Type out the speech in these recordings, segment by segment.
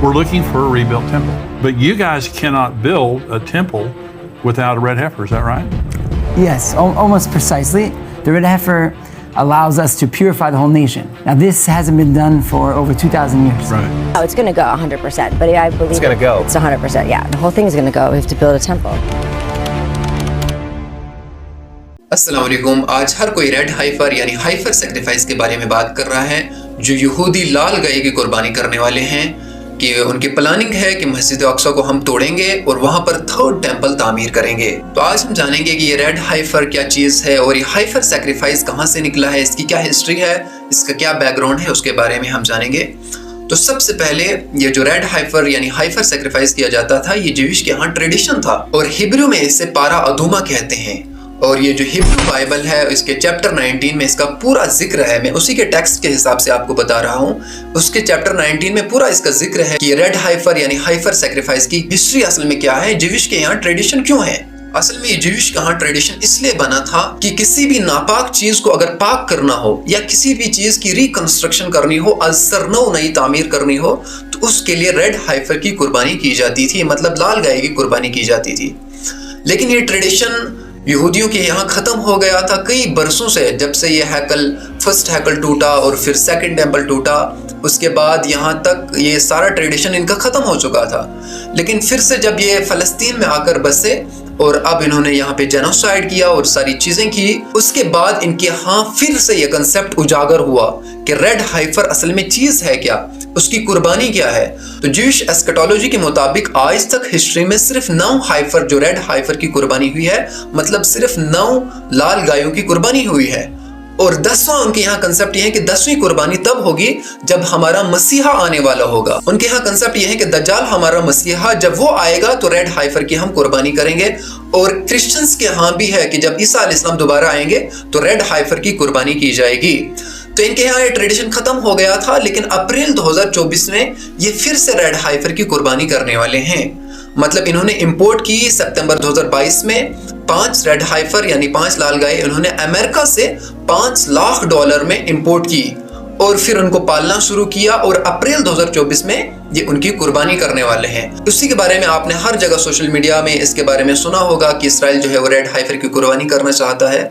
we're looking for a rebuilt temple. But you guys cannot build a temple without a red heifer, is that right? Yes, almost precisely. The red heifer allows us to purify the whole nation. Now, this hasn't been done for over 2,000 years. Right. Oh, it's going to go 100%, but I believe It's gonna go. It's 100%. Yeah, the whole thing is going to go. We have to build a temple. अस्सलाम वालेकुम। आज हर कोई red hyper यानी hyper sacrifice के बारे में बात कर रहा है, जो यहूदी लाल गाय की कुर्बानी करने वाले हैं कि उनकी प्लानिंग है कि मस्जिद अक्सा को हम तोड़ेंगे और वहां पर थर्ड टेंपल तामीर करेंगे। तो आज हम जानेंगे कि ये रेड हाइफर क्या चीज है और ये हाइफर सेक्रीफाइस कहां से निकला है, इसकी क्या हिस्ट्री है, इसका क्या बैकग्राउंड है, उसके बारे में हम जानेंगे। तो सबसे पहले ये जो रेड हाइफर यानी हाइफर सेक्रीफाइस किया जाता था, ये ज्यूइश के यहाँ ट्रेडिशन था और हिब्रू में इसे पारा अदुमा कहते हैं। और ये जो हिब्रू बाइबल है इसके चैप्टर 19 में इसका पूरा जिक्र है। मैं उसी के टेक्स्ट के हिसाब से आपको बता रहा हूँ। उसके चैप्टर 19 में पूरा इसका जिक्र है कि रेड हाइफर यानी हाइफर सेक्रीफाइस की हिस्ट्री असल में क्या है, ज्यूइश के यहाँ ट्रेडिशन क्यों है। असल में ये ज्यूइश का ट्रेडिशन इसलिए बना था कि किसी भी नापाक चीज को अगर पाक करना हो या किसी भी चीज की रिकंस्ट्रक्शन करनी हो, असरनो नई तामीर करनी हो, तो उसके लिए रेड हाइफर की कुर्बानी की जाती थी, मतलब लाल गाय की कुर्बानी की जाती थी। लेकिन ये ट्रेडिशन यहूदियों के यहाँ खत्म हो गया था कई बरसों से। जब से ये फर्स्ट हैकल टूटा और फिर सेकंड टेंपल टूटा, उसके बाद यहाँ तक ये सारा ट्रेडिशन इनका खत्म हो चुका था। लेकिन फिर से जब ये फलस्तीन में आकर बसे और अब इन्होंने यहाँ पे जेनोसाइड किया और सारी चीजें की, उसके बाद इनके यहाँ फिर से ये कंसेप्ट उजागर हुआ कि रेड हाइफर असल में चीज है क्या, उसकी कुर्बानी क्या है। तो ज्यूइश एस्केटोलॉजी के मुताबिक आज तक हिस्ट्री में सिर्फ 9 हाइफर जो रेड हाइफर की कुर्बानी हुई है, मतलब सिर्फ 9 लाल गायों की कुर्बानी हुई है। और 10वां उनके यहाँ कंसेप्ट ये है कि 10वीं कुर्बानी तब होगी जब हमारा मसीहा आने वाला होगा। उनके यहाँ कंसेप्ट ये है कि दज्जाल हमारा मसीहा, जब वो आएगा तो रेड हाइफर की हम कुर्बानी करेंगे। और क्रिश्चियंस के यहाँ भी है कि जब ईसा अलैहिस्सलाम दोबारा आएंगे तो रेड हाइफर की कुर्बानी की जाएगी। तो इनके यहाँ ये ट्रेडिशन खत्म हो गया था, लेकिन अप्रैल 2024 में ये फिर से रेड हाइफर की कुर्बानी करने वाले हैं। मतलब इन्होंने इंपोर्ट की सितंबर 2022 में 5 रेड हाइफर यानी 5 लाल गाय इन्होंने अमेरिका से $5 लाख में इंपोर्ट की और फिर उनको पालना शुरू किया और अप्रैल 2024 में ये उनकी कुर्बानी करने वाले हैं। उसी के बारे में आपने हर जगह सोशल मीडिया में इसके बारे में सुना होगा कि इसराइल जो है वो रेड हाइफर की कुर्बानी करना चाहता है।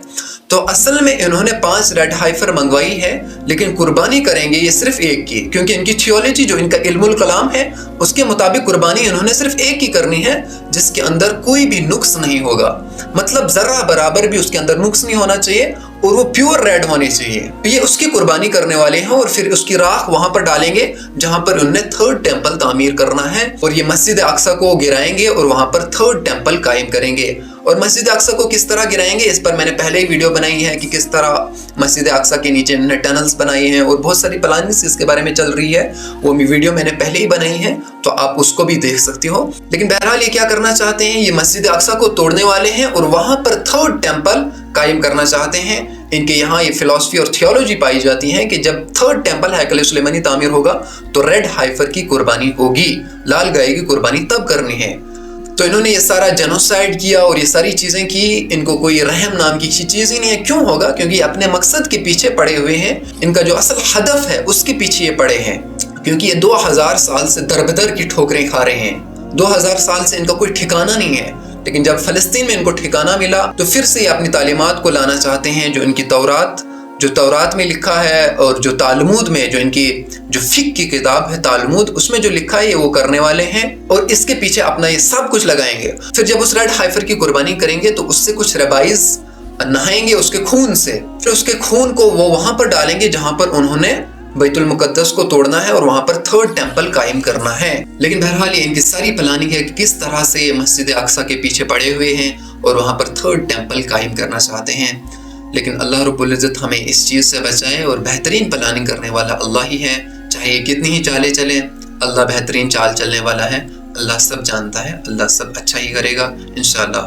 तो असल में इन्होंने 5 रेड हाइफर मंगवाई है, लेकिन कुर्बानी करेंगे ये सिर्फ एक की, क्योंकि इनकी थियोलॉजी जो इनका इल्मुल कलाम है उसके मुताबिक कुर्बानी इन्होंने सिर्फ एक की करनी है जिसके अंदर कोई भी नुक्स नहीं होगा, मतलब जरा बराबर भी उसके अंदर नुक्स नहीं होना चाहिए और वो प्योर रेड होनी चाहिए। तो ये उसकी कुर्बानी करने वाले हैं और फिर उसकी राख वहां पर डालेंगे जहां पर उन्हें थर्ड टेंपल तामीर करना है और ये मस्जिद अक्सा को गिराएंगे और वहां पर थर्ड टेंपल कायम करेंगे। और मस्जिद अक्सा को किस तरह गिराएंगे, इस पर मैंने पहले ही वीडियो बनाई है कि किस तरह मस्जिद अक्सा के नीचे इन्होंने टनल्स बनाए हैं और बहुत सारी प्लानिंग्स इसके बारे में चल रही है। वो वीडियो मैंने पहले ही बनाई है, तो आप उसको भी देख सकते हो। लेकिन बहरहाल ये क्या करना चाहते हैं, ये मस्जिद अक्सा को तोड़ने वाले हैं और वहां पर थर्ड टेंपल कायम करना चाहते हैं। इनके यहाँ ये फिलॉसफी और थियोलॉजी पाई जाती है कि जब थर्ड टेंपल हैकल सुलेमानी तामीर होगा तो रेड हाइफर की कुर्बानी होगी, लाल गाय की कुर्बानी तब करनी है। तो इन्होंने ये सारा जेनोसाइड किया और ये सारी चीजें की। इनको कोई रहम नाम की चीज ही नहीं है। क्यों होगा? क्योंकि अपने मकसद के पीछे पड़े हुए हैं। इनका जो असल हदफ है उसके पीछे ये पड़े हैं, क्योंकि ये 2000 साल से दरबदर की ठोकरें खा रहे हैं। 2000 साल से इनका कोई ठिकाना नहीं है। लेकिन जब फलस्तीन में इनको ठिकाना मिला तो फिर से अपनी तालीमात को लाना चाहते हैं, जो इनकी तौरात में लिखा है और जो तालमूद में जो इनकी जो फिक की किताब है तालमूद, उसमें जो लिखा है ये वो करने वाले हैं और इसके पीछे अपना ये सब कुछ लगाएंगे। फिर जब उस रेड हाइफर की कुर्बानी करेंगे तो उससे कुछ रबाइज नहाएंगे उसके खून से, फिर उसके खून को वो वहां पर डालेंगे जहां पर उन्होंने बैतुल मुकद्दस को तोड़ना है और वहां पर थर्ड टेंपल कायम करना है। लेकिन बहरहाल ये इनकी सारी प्लानिंग है कि किस तरह से ये मस्जिद अक्सा के पीछे पड़े हुए हैं और वहां पर थर्ड टेंपल कायम करना चाहते हैं। लेकिन अल्लाह रब्बुल इज़्ज़त हमें इस चीज़ से बचाए और बेहतरीन प्लानिंग करने वाला अल्लाह ही है। चाहे कितनी ही चालें चलें, अल्लाह बेहतरीन चाल चलने वाला है। अल्लाह सब जानता है, अल्लाह सब अच्छा ही करेगा इंशाअल्लाह।